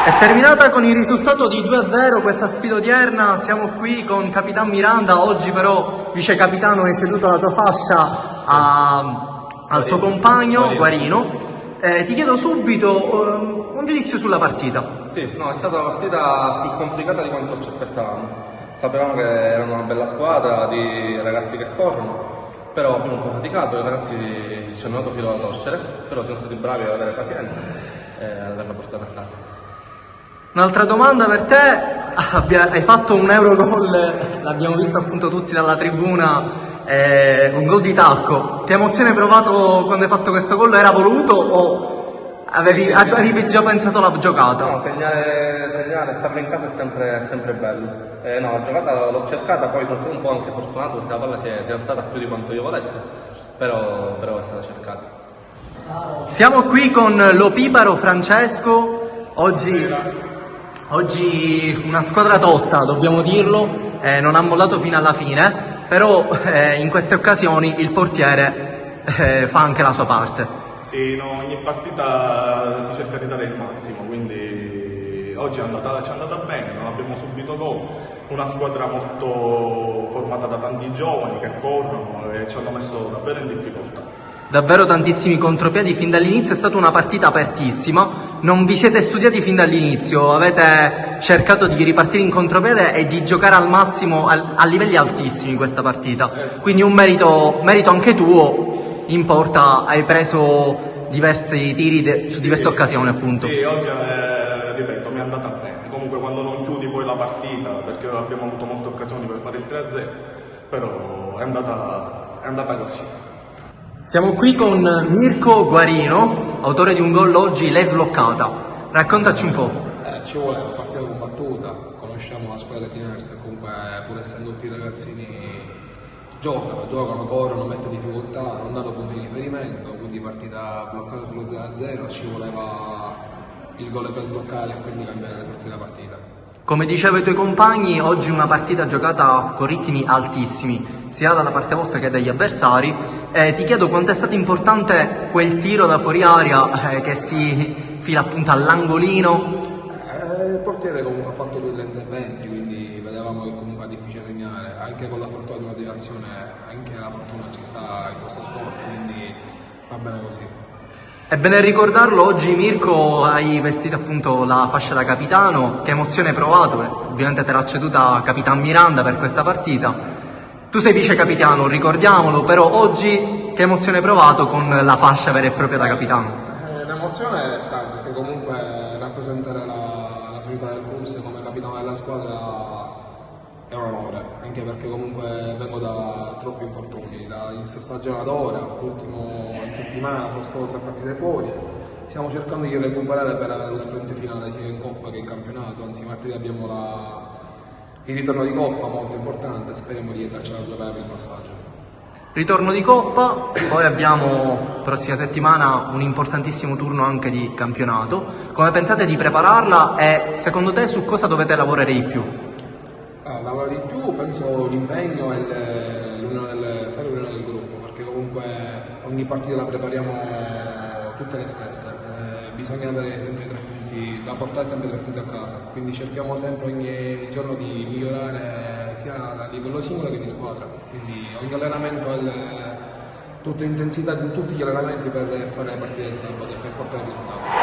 È terminata con il risultato di 2-0 questa sfida odierna. Siamo qui con Capitan Miranda, oggi però vice capitano hai ceduto la tua fascia al tuo compagno Guarino. Ti chiedo subito un giudizio sulla partita. Sì, no, è stata una partita più complicata di quanto ci aspettavamo. Sapevamo che era una bella squadra di ragazzi che corrono, però abbiamo un po' faticato, i ragazzi ci hanno dato filo da torcere, però siamo stati bravi ad avere pazienza e ad averla portata a casa. Un'altra domanda per te, hai fatto un Eurogol, l'abbiamo visto appunto tutti dalla tribuna, un gol di tacco. Che emozione hai provato quando hai fatto questo gol? Era voluto o avevi già pensato alla giocata? No, segnare, starlo in casa è sempre bello. No, la giocata l'ho cercata, poi sono stato un po' anche fortunato perché la palla si è alzata più di quanto io volessi, però è stata cercata. Siamo qui con l'opiparo Francesco, oggi una squadra tosta, dobbiamo dirlo, non ha mollato fino alla fine, però in queste occasioni il portiere fa anche la sua parte. Sì, no, ogni partita si cerca di dare il massimo, quindi oggi ci è andata bene, non abbiamo subito gol, una squadra molto formata da tanti giovani che corrono e ci hanno messo davvero in difficoltà. Davvero tantissimi contropiedi fin dall'inizio, è stata una partita apertissima, non vi siete studiati fin dall'inizio, avete cercato di ripartire in contropiede e di giocare al massimo a livelli altissimi questa partita, quindi un merito anche tuo, in porta hai preso diversi tiri su diverse occasioni appunto. Sì, oggi ripeto, mi è andata bene, comunque quando non chiudi poi la partita, perché abbiamo avuto molte occasioni per fare il 3-0, però è andata così. Siamo qui con Mirko Guarino, autore di un gol oggi, l'hai sloccata. Raccontaci un po'. Ci vuole una partita combattuta, conosciamo la squadra di Tiners, comunque pur essendo tutti i ragazzini giocano, corrono, mettono difficoltà, non danno punti di riferimento, quindi partita bloccata sullo 0-0, ci voleva il gol per sbloccare e quindi cambiare le sorti della partita. Come dicevo ai tuoi compagni, oggi una partita giocata con ritmi altissimi, sia dalla parte vostra che dagli avversari. Ti chiedo quanto è stato importante quel tiro da fuori aria che si fila appunto all'angolino. Il portiere comunque ha fatto 2 o 3 interventi, quindi vedevamo che comunque è difficile segnare, anche con la fortuna di una deviazione, anche la fortuna ci sta in questo sport, quindi va bene così. È bene ricordarlo, oggi Mirko hai vestito appunto la fascia da capitano, che emozione hai provato? Ovviamente te l'ha ceduta Capitan Miranda per questa partita. Tu sei vice capitano, ricordiamolo, però oggi che emozione hai provato con la fascia vera e propria da capitano? L'emozione è tanta, perché comunque rappresentare la società del Cruz come capitano della squadra è un onore, anche perché comunque vengo da troppi infortuni, da inizio stagione ad ora, l'ultimo in settimana sono stato 3 partite fuori, stiamo cercando di recuperare per avere lo sprint finale sia in Coppa che in campionato, anzi martedì abbiamo il ritorno di Coppa molto importante, speriamo di entrarci a giocare per il passaggio. Ritorno di Coppa, poi abbiamo prossima settimana un importantissimo turno anche di campionato. Come pensate di prepararla e secondo te su cosa dovete lavorare di più? Lavorare di più, penso l'impegno e fare l'unione del gruppo, perché comunque ogni partita la prepariamo tutte le stesse, bisogna avere sempre 3 punti, da portare sempre 3 punti a casa, quindi cerchiamo sempre ogni giorno di migliorare sia a livello singolo che di squadra, quindi ogni allenamento è tutta intensità di tutti gli allenamenti per fare le partite del sabato e per portare risultati.